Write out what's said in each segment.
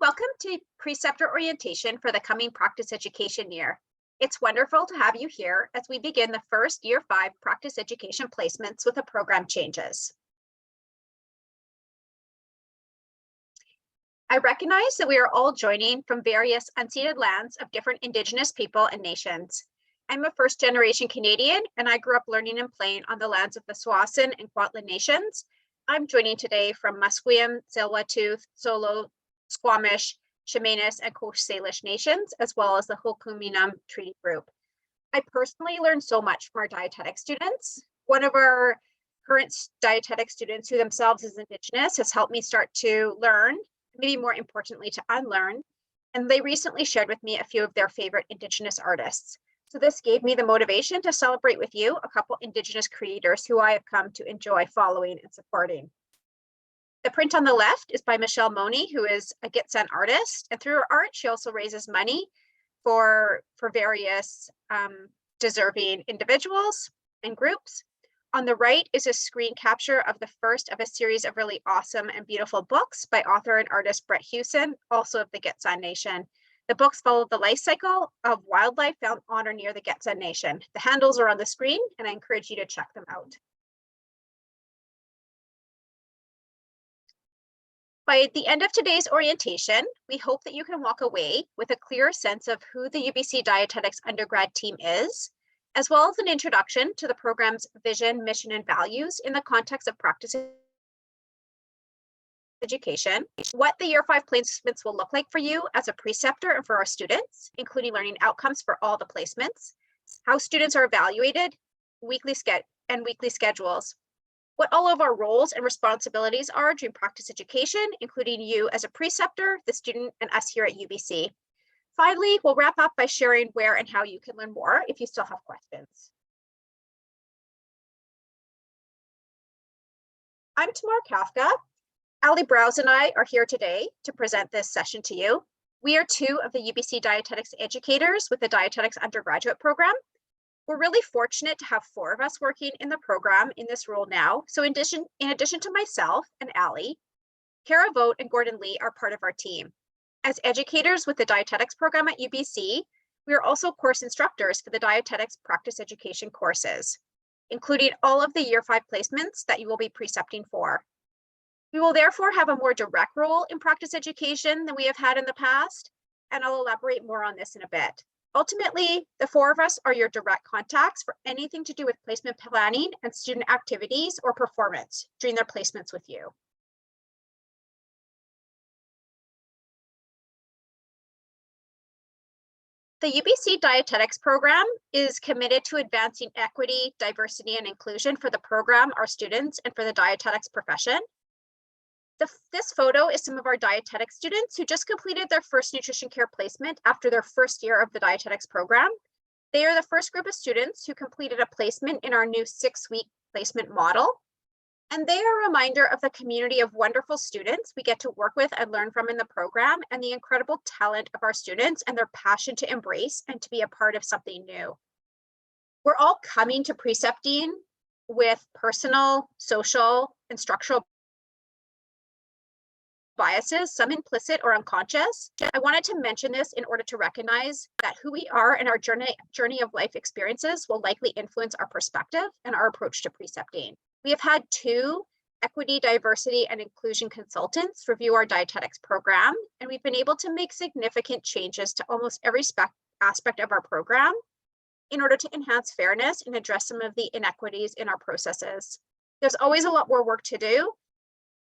Welcome to Preceptor Orientation for the coming practice education year. It's wonderful to have you here as we begin the first Year 5 practice education placements with the program changes. I recognize that we are all joining from various unceded lands of different Indigenous people and nations. I'm a first-generation Canadian, and I grew up learning and playing on the lands of the Tsawwassen and Kwantlen nations. I'm joining today from Musqueam, Tsleil-Waututh, Solo, Squamish, Chemainus, and Coast Salish nations, as well as the Hul'qumi'num Treaty Group. I personally learned so much from our dietetic students. One of our current dietetic students, who themselves is Indigenous, has helped me start to learn, maybe more importantly, to unlearn. And they recently shared with me a few of their favorite Indigenous artists. So this gave me the motivation to celebrate with you a couple Indigenous creators who I have come to enjoy following and supporting. The print on the left is by Michelle Money, who is a Gitxsan artist. And through her art, she also raises money for various deserving individuals and groups. On the right is a screen capture of the first of a series of really awesome and beautiful books by author and artist Brett Hewson, also of the Gitxsan Nation. The books follow the life cycle of wildlife found on or near the Gitxsan Nation. The handles are on the screen, and I encourage you to check them out. By the end of today's orientation, we hope that you can walk away with a clearer sense of who the UBC Dietetics undergrad team is, as well as an introduction to the program's vision, mission, and values in the context of practice education, what the Year 5 placements will look like for you as a preceptor and for our students, including learning outcomes for all the placements, how students are evaluated, weekly schedules, what all of our roles and responsibilities are during practice education, including you as a preceptor, the student, and us here at UBC. Finally, we'll wrap up by sharing where and how you can learn more if you still have questions. I'm Tamar Kafka. Ali Browse and I are here today to present this session to you. We are two of the UBC Dietetics educators with the Dietetics undergraduate program. We're really fortunate to have 4 of us working in the program in this role now. So in addition to myself and Ali, Kara Vogt and Gordon Lee are part of our team. As educators with the Dietetics program at UBC, we are also course instructors for the Dietetics practice education courses, including all of the Year 5 placements that you will be precepting for. We will therefore have a more direct role in practice education than we have had in the past, and I'll elaborate more on this in a bit. Ultimately, the 4 of us are your direct contacts for anything to do with placement planning and student activities or performance during their placements with you. The UBC Dietetics program is committed to advancing equity, diversity, and inclusion for the program, our students, and for the dietetics profession. This photo is some of our dietetics students who just completed their first nutrition care placement after their first year of the dietetics program. They are the first group of students who completed a placement in our new 6-week placement model. And they are a reminder of the community of wonderful students we get to work with and learn from in the program, and the incredible talent of our students and their passion to embrace and to be a part of something new. We're all coming to precepting with personal, social, and structural biases, some implicit or unconscious. I wanted to mention this in order to recognize that who we are and our journey of life experiences will likely influence our perspective and our approach to precepting. We have had 2 equity, diversity, and inclusion consultants review our dietetics program, and we've been able to make significant changes to almost every aspect of our program in order to enhance fairness and address some of the inequities in our processes. There's always a lot more work to do,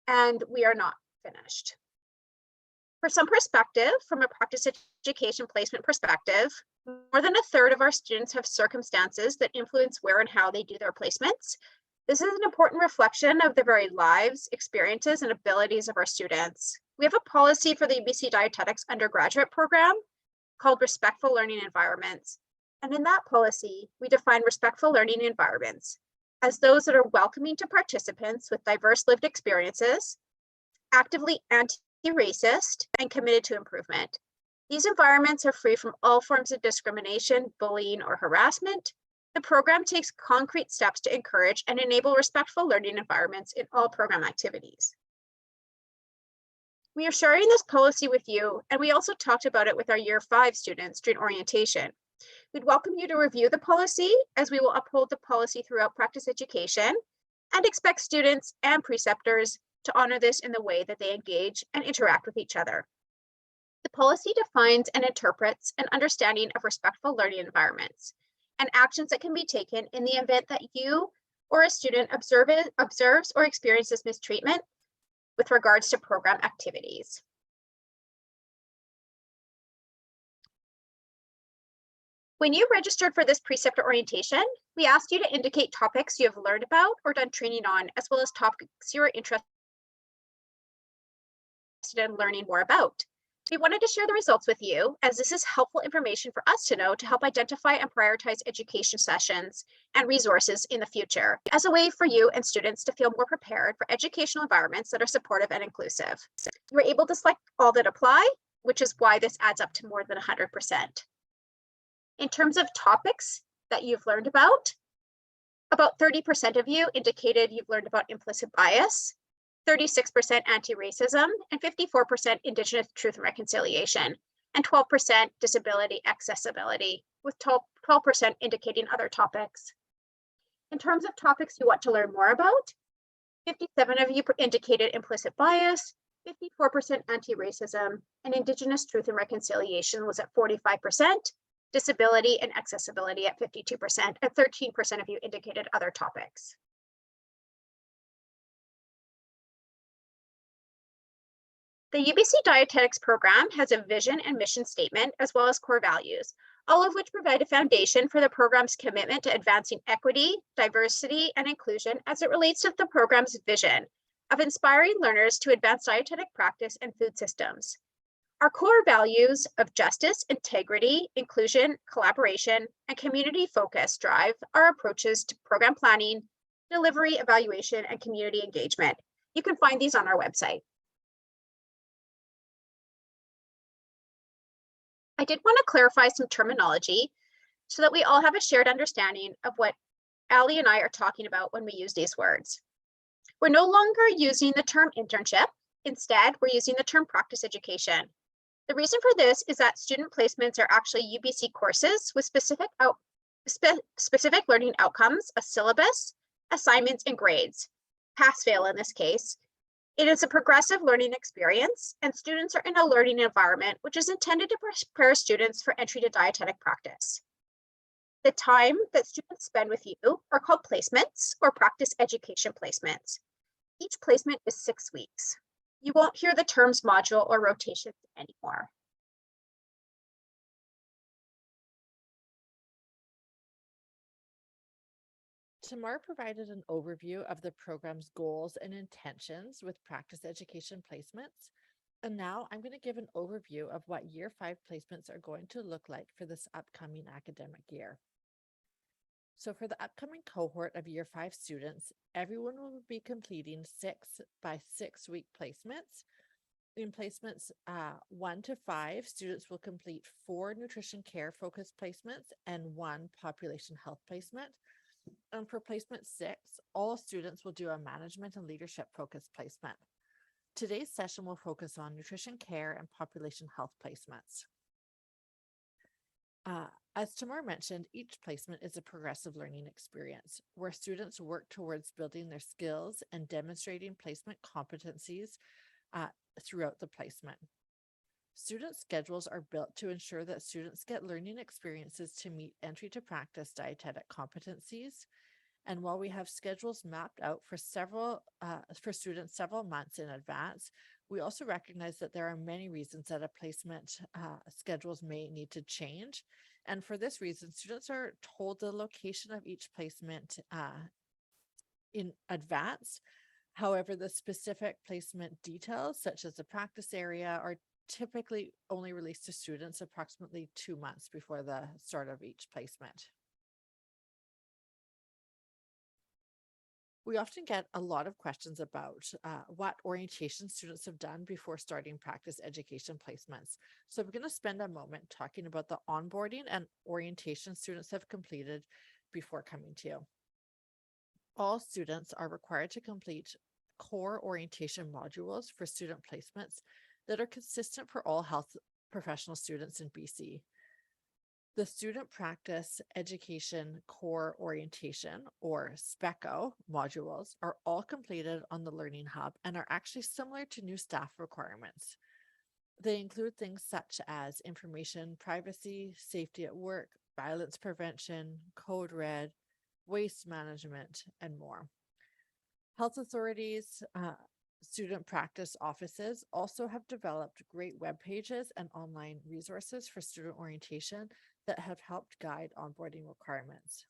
and we are not finished. For some perspective, from a practice education placement perspective, more than 1/3 of our students have circumstances that influence where and how they do their placements. This is an important reflection of the very lives, experiences, and abilities of our students. We have a policy for the UBC Dietetics undergraduate program called Respectful Learning Environments. And in that policy, we define respectful learning environments as those that are welcoming to participants with diverse lived experiences, actively anti-racist, and committed to improvement. These environments are free from all forms of discrimination, bullying, or harassment. The program takes concrete steps to encourage and enable respectful learning environments in all program activities. We are sharing this policy with you, and we also talked about it with our Year 5 students during orientation. We'd welcome you to review the policy, as we will uphold the policy throughout practice education and expect students and preceptors to honor this in the way that they engage and interact with each other. The policy defines and interprets an understanding of respectful learning environments and actions that can be taken in the event that you or a student observes or experiences mistreatment with regards to program activities. When you registered for this preceptor orientation, we asked you to indicate topics you have learned about or done training on, as well as topics you are interested in learning more about. We wanted to share the results with you, as this is helpful information for us to know to help identify and prioritize education sessions and resources in the future, as a way for you and students to feel more prepared for educational environments that are supportive and inclusive. You were able to select all that apply, which is why this adds up to more than 100%. In terms of topics that you've learned about 30% of you indicated you've learned about implicit bias, 36% anti-racism, and 54% Indigenous truth and reconciliation, and 12% disability accessibility, with 12% indicating other topics. In terms of topics you want to learn more about, 57 of you indicated implicit bias, 54% anti-racism, and Indigenous truth and reconciliation was at 45%, disability and accessibility at 52%, and 13% of you indicated other topics. The UBC Dietetics program has a vision and mission statement, as well as core values, all of which provide a foundation for the program's commitment to advancing equity, diversity, and inclusion as it relates to the program's vision of inspiring learners to advance dietetic practice and food systems. Our core values of justice, integrity, inclusion, collaboration, and community focus drive our approaches to program planning, delivery, evaluation, and community engagement. You can find these on our website. I did want to clarify some terminology so that we all have a shared understanding of what Ali and I are talking about when we use these words. We're no longer using the term internship. Instead, we're using the term practice education. The reason for this is that student placements are actually UBC courses with specific learning outcomes, a syllabus, assignments, and grades. Pass-fail in this case. It is a progressive learning experience, and students are in a learning environment which is intended to prepare students for entry to dietetic practice. The time that students spend with you are called placements or practice education placements. Each placement is 6 weeks. You won't hear the terms module or rotation anymore. Tamar provided an overview of the program's goals and intentions with practice education placements. And now I'm going to give an overview of what Year 5 placements are going to look like for this upcoming academic year. So for the upcoming cohort of Year 5 students, everyone will be completing 6 by 6 week placements. In placements 1 to 5, students will complete 4 nutrition care focused placements and 1 population health placement. And for placement 6, all students will do a management and leadership focused placement. Today's session will focus on nutrition care and population health placements. As Tamar mentioned, each placement is a progressive learning experience where students work towards building their skills and demonstrating placement competencies throughout the placement. Student schedules are built to ensure that students get learning experiences to meet entry to practice dietetic competencies. And while we have schedules mapped out for students several months in advance, we also recognize that there are many reasons that a placement schedules may need to change. And for this reason, students are told the location of each placement in advance. However, the specific placement details, such as the practice area, are typically only released to students approximately 2 months before the start of each placement. We often get a lot of questions about what orientation students have done before starting practice education placements. So we're going to spend a moment talking about the onboarding and orientation students have completed before coming to you. All students are required to complete core orientation modules for student placements that are consistent for all health professional students in BC. The Student Practice Education Core Orientation, or SPECO modules, are all completed on the Learning Hub and are actually similar to new staff requirements. They include things such as information privacy, safety at work, violence prevention, code red, waste management, and more. Health authorities, student practice offices also have developed great web pages and online resources for student orientation that have helped guide onboarding requirements.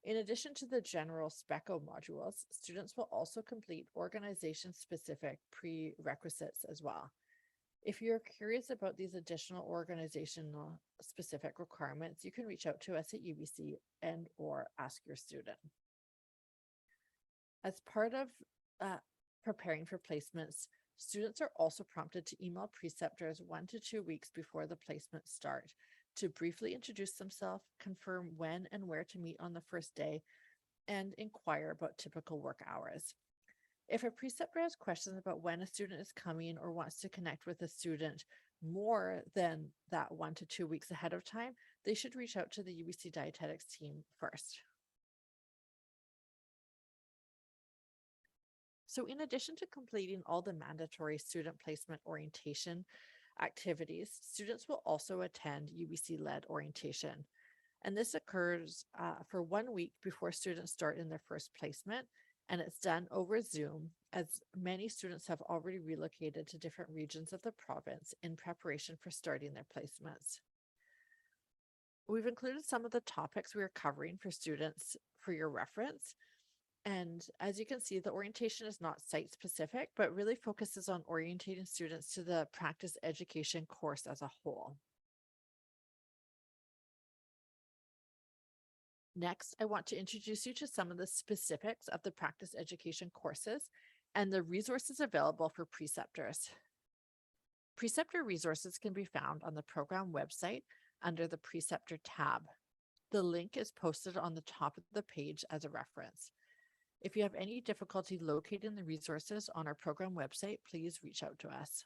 In addition to the general SPECO modules, students will also complete organization-specific prerequisites as well. If you're curious about these additional organizational specific requirements, you can reach out to us at UBC and/or ask your student. As part of preparing for placements, students are also prompted to email preceptors 1 to 2 weeks before the placements start to briefly introduce themselves, confirm when and where to meet on the first day, and inquire about typical work hours. If a preceptor has questions about when a student is coming or wants to connect with a student more than that 1 to 2 weeks ahead of time, they should reach out to the UBC Dietetics team first. So in addition to completing all the mandatory student placement orientation activities, students will also attend UBC-led orientation. And this occurs for 1 week before students start in their first placement, and it's done over Zoom, as many students have already relocated to different regions of the province in preparation for starting their placements. We've included some of the topics we are covering for students for your reference. And as you can see, the orientation is not site specific, but really focuses on orientating students to the practice education course as a whole. Next, I want to introduce you to some of the specifics of the practice education courses and the resources available for preceptors. Preceptor resources can be found on the program website under the Preceptor tab. The link is posted on the top of the page as a reference. If you have any difficulty locating the resources on our program website, please reach out to us.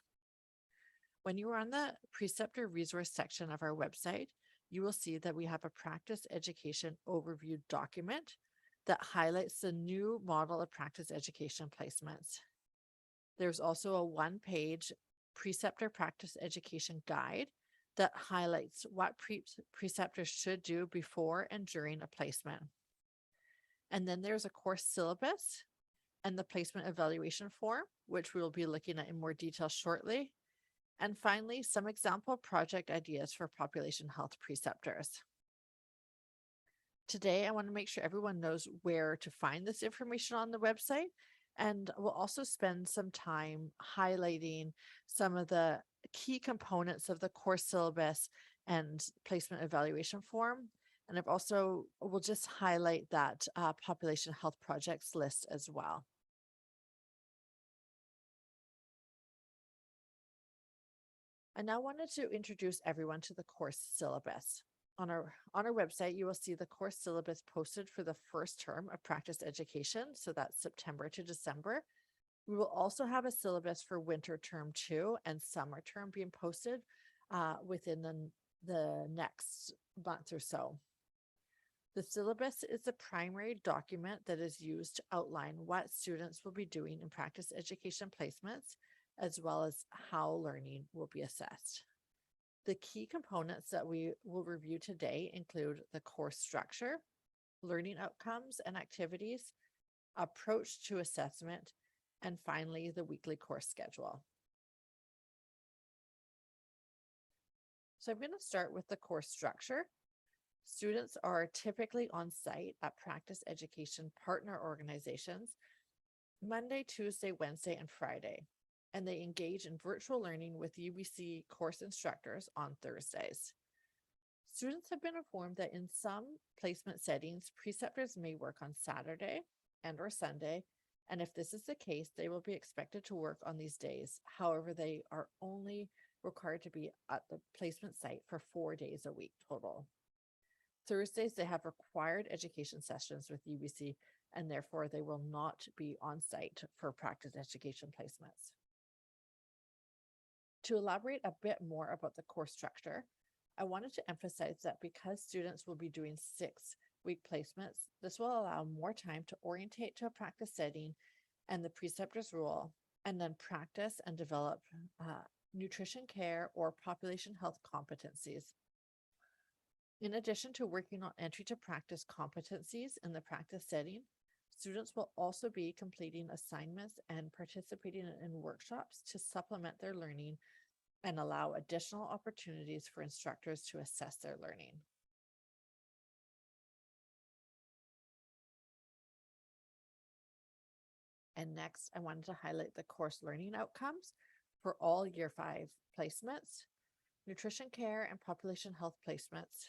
When you are on the Preceptor resource section of our website, you will see that we have a practice education overview document that highlights the new model of practice education placements. There's also a one-page preceptor practice education guide that highlights what preceptors should do before and during a placement. And then there's a course syllabus and the placement evaluation form, which we will be looking at in more detail shortly. And finally, some example project ideas for population health preceptors. Today, I want to make sure everyone knows where to find this information on the website, and we'll also spend some time highlighting some of the key components of the course syllabus and placement evaluation form. And we'll just highlight that population health projects list as well. I now wanted to introduce everyone to the course syllabus. On our website, you will see the course syllabus posted for the first term of practice education. So that's September to December. We will also have a syllabus for winter term 2 and summer term being posted within the next month or so. The syllabus is the primary document that is used to outline what students will be doing in practice education placements, as well as how learning will be assessed. The key components that we will review today include the course structure, learning outcomes and activities, approach to assessment, and finally, the weekly course schedule. So I'm going to start with the course structure. Students are typically on site at practice education partner organizations Monday, Tuesday, Wednesday, and Friday, and they engage in virtual learning with UBC course instructors on Thursdays. Students have been informed that in some placement settings, preceptors may work on Saturday and/or Sunday, and if this is the case, they will be expected to work on these days. However, they are only required to be at the placement site for 4 days a week total. Thursdays, they have required education sessions with UBC and therefore they will not be on site for practice education placements. To elaborate a bit more about the course structure, I wanted to emphasize that because students will be doing 6-week placements, this will allow more time to orientate to a practice setting and the preceptor's role, and then practice and develop nutrition care or population health competencies. In addition to working on entry to practice competencies in the practice setting, students will also be completing assignments and participating in workshops to supplement their learning and allow additional opportunities for instructors to assess their learning. And next, I wanted to highlight the course learning outcomes for all Year 5 placements, nutrition care and population health placements.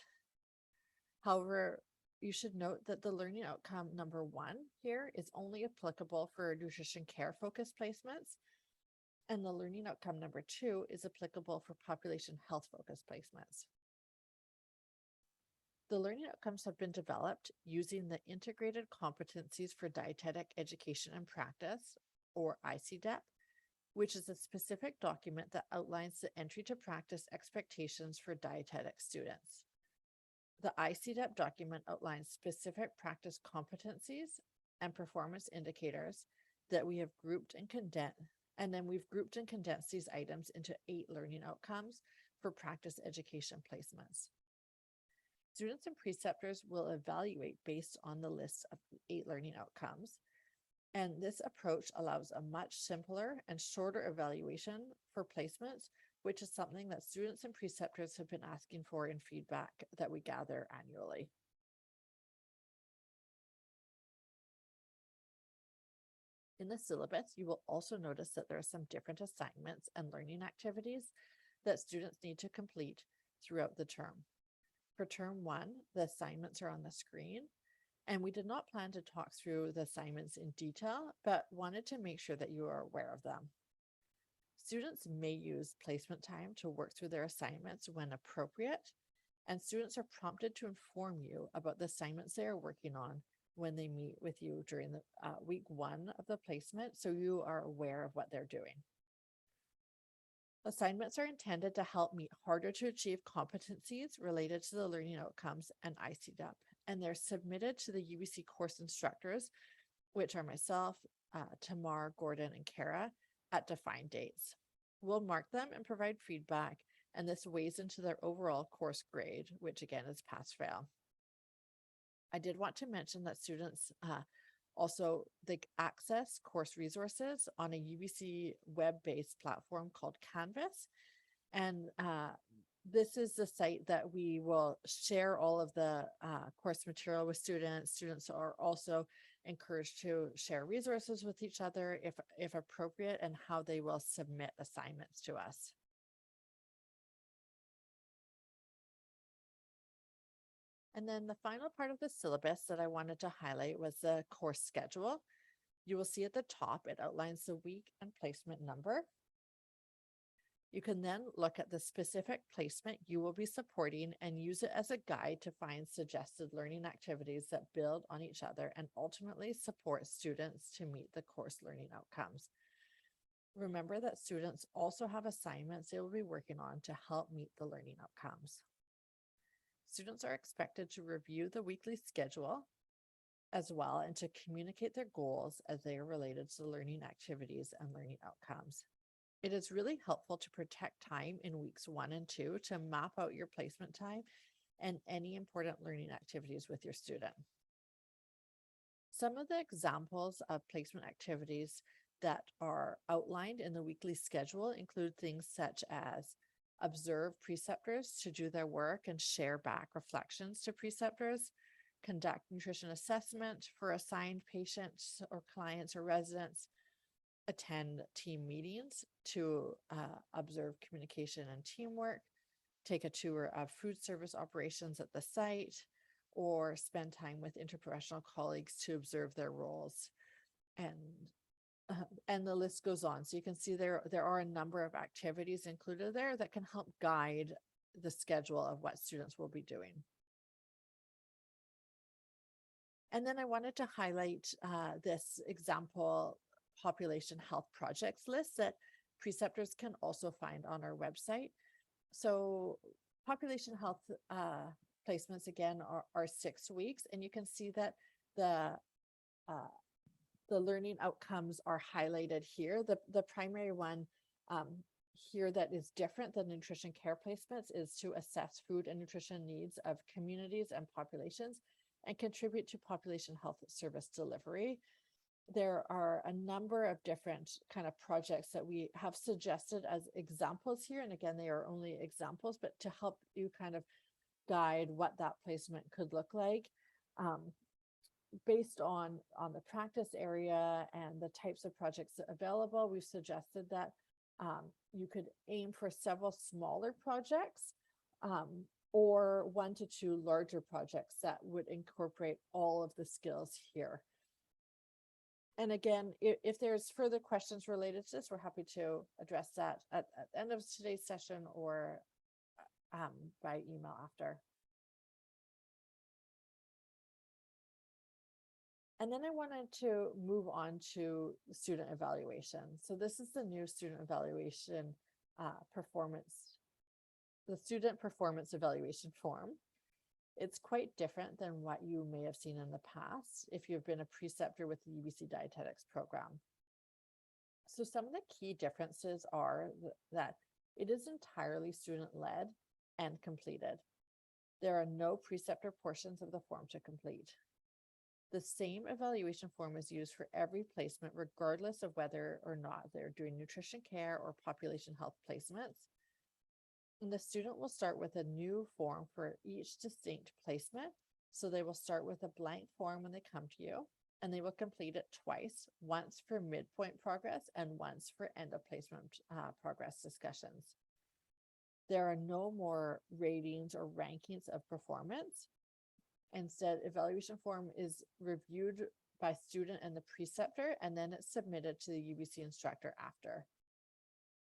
However, you should note that the learning outcome number 1 here is only applicable for nutrition care focused placements, and the learning outcome number 2 is applicable for population health focused placements. The learning outcomes have been developed using the Integrated Competencies for Dietetic Education and Practice, or ICDEP, which is a specific document that outlines the entry to practice expectations for dietetic students. The ICDEP document outlines specific practice competencies and performance indicators that we have grouped and condensed, and then we've grouped and condensed these items into 8 learning outcomes for practice education placements. Students and preceptors will evaluate based on the list of 8 learning outcomes, and this approach allows a much simpler and shorter evaluation for placements, which is something that students and preceptors have been asking for in feedback that we gather annually. In the syllabus, you will also notice that there are some different assignments and learning activities that students need to complete throughout the term. For term 1, the assignments are on the screen, and we did not plan to talk through the assignments in detail, but wanted to make sure that you are aware of them. Students may use placement time to work through their assignments when appropriate, and students are prompted to inform you about the assignments they are working on when they meet with you during the week 1 of the placement, so you are aware of what they're doing. Assignments are intended to help meet harder to achieve competencies related to the learning outcomes and ICDEP, and they're submitted to the UBC course instructors, which are myself, Tamar, Gordon, and Kara, at defined dates. We'll mark them and provide feedback, and this weighs into their overall course grade, which again is pass-fail. I did want to mention that students also, they access course resources on a UBC web-based platform called Canvas. And this is the site that we will share all of the course material with students. Students are also encouraged to share resources with each other if appropriate, and how they will submit assignments to us. And then the final part of the syllabus that I wanted to highlight was the course schedule. You will see at the top, it outlines the week and placement number. You can then look at the specific placement you will be supporting and use it as a guide to find suggested learning activities that build on each other and ultimately support students to meet the course learning outcomes. Remember that students also have assignments they will be working on to help meet the learning outcomes. Students are expected to review the weekly schedule as well and to communicate their goals as they are related to learning activities and learning outcomes. It is really helpful to protect time in weeks 1 and 2 to map out your placement time and any important learning activities with your student. Some of the examples of placement activities that are outlined in the weekly schedule include things such as observe preceptors to do their work and share back reflections to preceptors, conduct nutrition assessment for assigned patients or clients or residents, attend team meetings to observe communication and teamwork, take a tour of food service operations at the site, or spend time with interprofessional colleagues to observe their roles. And the list goes on. So you can see there are a number of activities included there that can help guide the schedule of what students will be doing. And then I wanted to highlight this example population health projects list that preceptors can also find on our website. So population health placements again are 6 weeks, and you can see that the learning outcomes are highlighted here. The primary one here that is different than nutrition care placements is to assess food and nutrition needs of communities and populations and contribute to population health service delivery. There are a number of different kind of projects that we have suggested as examples here. And again, they are only examples, but to help you kind of guide what that placement could look like. Based on the practice area and the types of projects available, we've suggested that you could aim for several smaller projects or 1 to 2 larger projects that would incorporate all of the skills here. And again, if there's further questions related to this, we're happy to address that at the end of today's session or by email after. And then I wanted to move on to student evaluation. So this is the new student evaluation the student performance evaluation form. It's quite different than what you may have seen in the past if you've been a preceptor with the UBC Dietetics program. So some of the key differences are that it is entirely student-led and completed. There are no preceptor portions of the form to complete. The same evaluation form is used for every placement, regardless of whether or not they're doing nutrition care or population health placements. And the student will start with a new form for each distinct placement. So they will start with a blank form when they come to you, and they will complete it twice, once for midpoint progress and once for end of placement progress discussions. There are no more ratings or rankings of performance. Instead, evaluation form is reviewed by student and the preceptor, and then it's submitted to the UBC instructor after.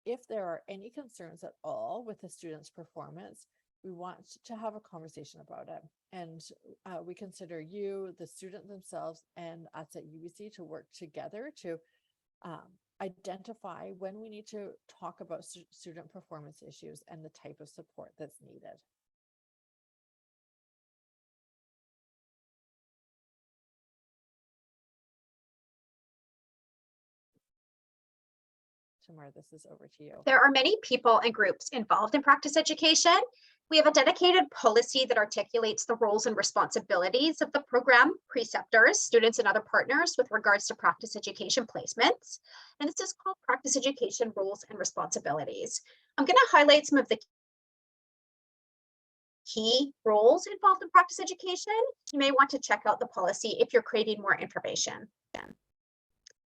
If there are any concerns at all with the student's performance, we want to have a conversation about it. And we consider you, the student themselves, and us at UBC to work together to identify when we need to talk about student performance issues and the type of support that's needed. Tamara, this is over to you. There are many people and groups involved in practice education. We have a dedicated policy that articulates the roles and responsibilities of the program, preceptors, students, and other partners with regards to practice education placements. And this is called Practice Education Roles and Responsibilities. I'm going to highlight some of the key roles involved in practice education. You may want to check out the policy if you're craving more information.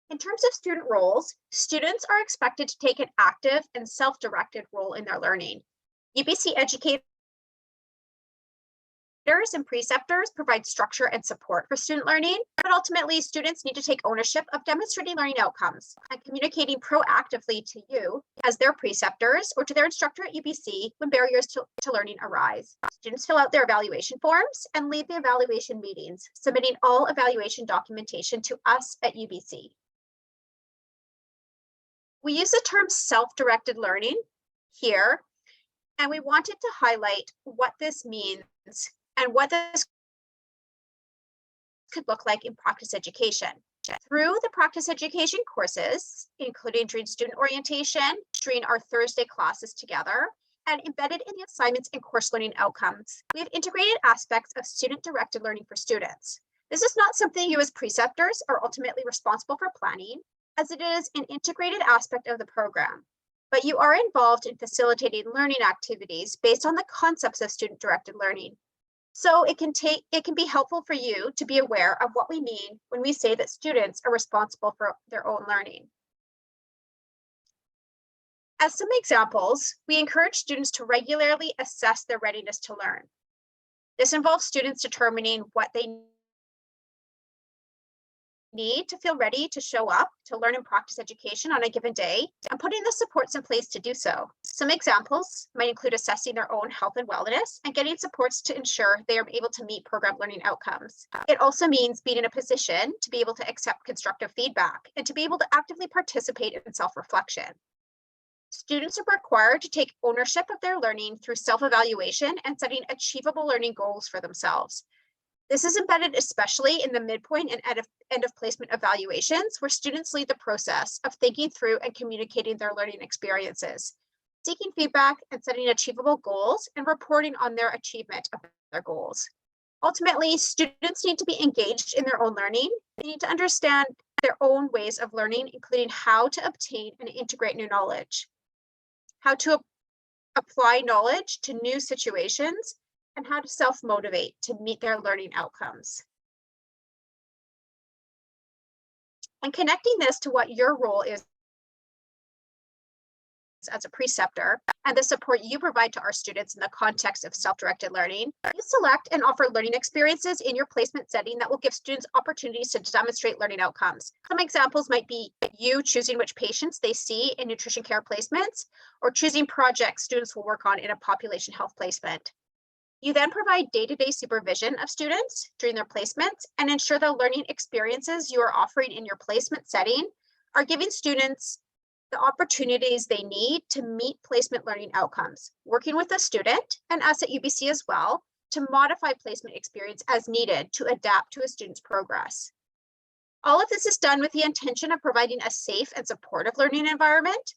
In terms of student roles, students are expected to take an active and self-directed role in their learning. UBC educators and preceptors provide structure and support for student learning, but ultimately students need to take ownership of demonstrating learning outcomes and communicating proactively to you as their preceptors or to their instructor at UBC when barriers to learning arise. Students fill out their evaluation forms and leave the evaluation meetings, submitting all evaluation documentation to us at UBC. We use the term self-directed learning here, and we wanted to highlight what this means and what this could look like in practice education. Through the practice education courses, including during student orientation, during our Thursday classes together, and embedded in the assignments and course learning outcomes, we have integrated aspects of student-directed learning for students. This is not something you as preceptors are ultimately responsible for planning, as it is an integrated aspect of the program, but you are involved in facilitating learning activities based on the concepts of student-directed learning. So it can be helpful for you to be aware of what we mean when we say that students are responsible for their own learning. As some examples, we encourage students to regularly assess their readiness to learn. This involves students determining what they need to feel ready to show up to learn and practice education on a given day and putting the supports in place to do so. Some examples might include assessing their own health and wellness and getting supports to ensure they are able to meet program learning outcomes. It also means being in a position to be able to accept constructive feedback and to be able to actively participate in self-reflection. Students are required to take ownership of their learning through self-evaluation and setting achievable learning goals for themselves. This is embedded especially in the midpoint and end of placement evaluations, where students lead the process of thinking through and communicating their learning experiences, seeking feedback and setting achievable goals and reporting on their achievement of their goals. Ultimately, students need to be engaged in their own learning. They need to understand their own ways of learning, including how to obtain and integrate new knowledge, how to apply knowledge to new situations, and how to self-motivate to meet their learning outcomes. And connecting this to what your role is as a preceptor and the support you provide to our students in the context of self-directed learning, you select and offer learning experiences in your placement setting that will give students opportunities to demonstrate learning outcomes. Some examples might be you choosing which patients they see in nutrition care placements, or choosing projects students will work on in a population health placement. You then provide day-to-day supervision of students during their placements and ensure the learning experiences you are offering in your placement setting are giving students the opportunities they need to meet placement learning outcomes, working with the student and us at UBC as well to modify placement experience as needed to adapt to a student's progress. All of this is done with the intention of providing a safe and supportive learning environment.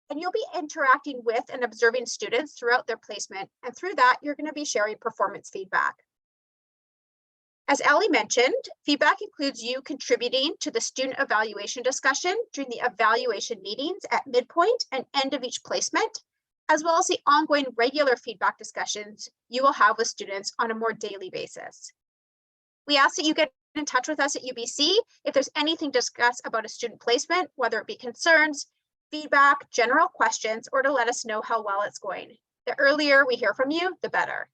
And you'll be interacting with and observing students throughout their placement. And through that, you're going to be sharing performance feedback. As Ali mentioned, feedback includes you contributing to the student evaluation discussion during the evaluation meetings at midpoint and end of each placement, as well as the ongoing regular feedback discussions you will have with students on a more daily basis. We ask that you get in touch with us at UBC if there's anything to discuss about a student placement, whether it be concerns, feedback, general questions, or to let us know how well it's going. The earlier we hear from you, the better.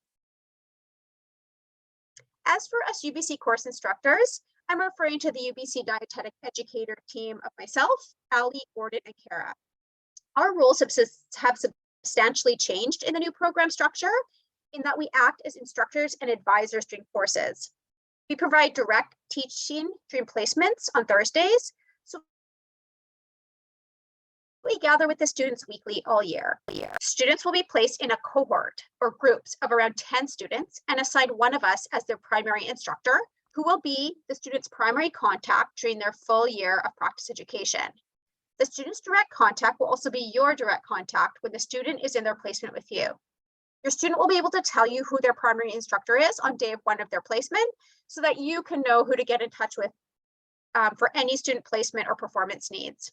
As for us UBC course instructors, I'm referring to the UBC Dietetic Educator team of myself, Ali, Gordon, and Kara. Our roles have substantially changed in the new program structure in that we act as instructors and advisors during courses. We provide direct teaching during placements on Thursdays, so we gather with the students weekly all year. Students will be placed in a cohort or groups of around 10 students and assign one of us as their primary instructor, who will be the student's primary contact during their full year of practice education. The student's direct contact will also be your direct contact when the student is in their placement with you. Your student will be able to tell you who their primary instructor is on day one of their placement so that you can know who to get in touch with for any student placement or performance needs.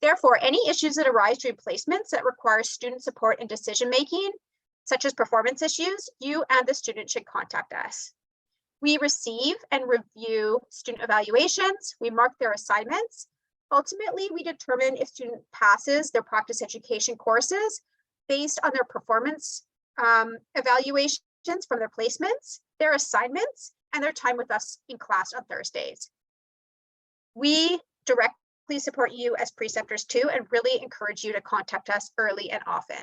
Therefore, any issues that arise during placements that require student support and decision-making, such as performance issues, you and the student should contact us. We receive and review student evaluations. We mark their assignments. Ultimately, we determine if student passes their practice education courses based on their performance evaluations from their placements, their assignments, and their time with us in class on Thursdays. We directly support you as preceptors too, and really encourage you to contact us early and often.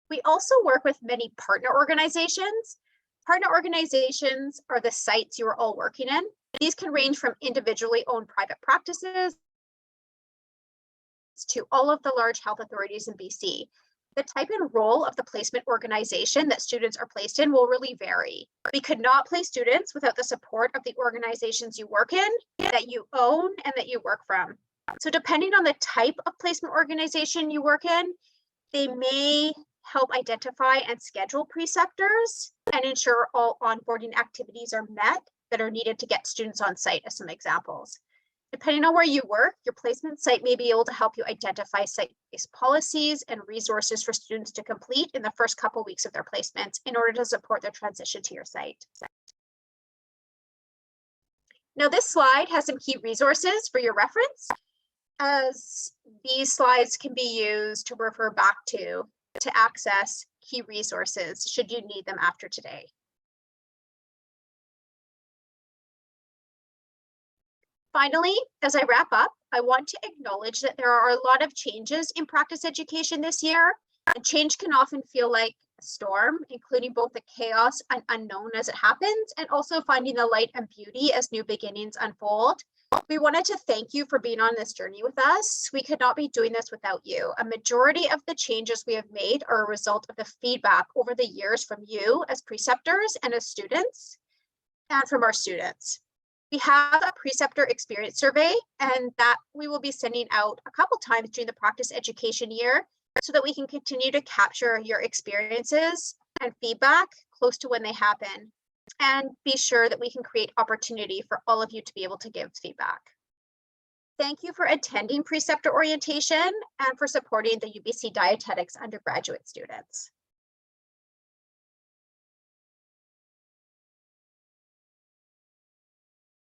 We also work with many partner organizations. Partner organizations are the sites you are all working in. These can range from individually owned private practices to all of the large health authorities in BC. The type and role of the placement organization that students are placed in will really vary. We could not place students without the support of the organizations you work in, that you own, and that you work from. So depending on the type of placement organization you work in, they may help identify and schedule preceptors and ensure all onboarding activities are met that are needed to get students on site, as some examples. Depending on where you work, your placement site may be able to help you identify site-based policies and resources for students to complete in the first couple weeks of their placements in order to support their transition to your site. Now, this slide has some key resources for your reference, as these slides can be used to refer back to access key resources should you need them after today. Finally, as I wrap up, I want to acknowledge that there are a lot of changes in practice education this year, and change can often feel like a storm, including both the chaos and unknown as it happens, and also finding the light and beauty as new beginnings unfold. We wanted to thank you for being on this journey with us. We could not be doing this without you. A majority of the changes we have made are a result of the feedback over the years from you as preceptors and as students, and from our students. We have a preceptor experience survey, and that we will be sending out a couple times during the practice education year so that we can continue to capture your experiences and feedback close to when they happen, and be sure that we can create opportunity for all of you to be able to give feedback. Thank you for attending Preceptor Orientation and for supporting the UBC Dietetics undergraduate students.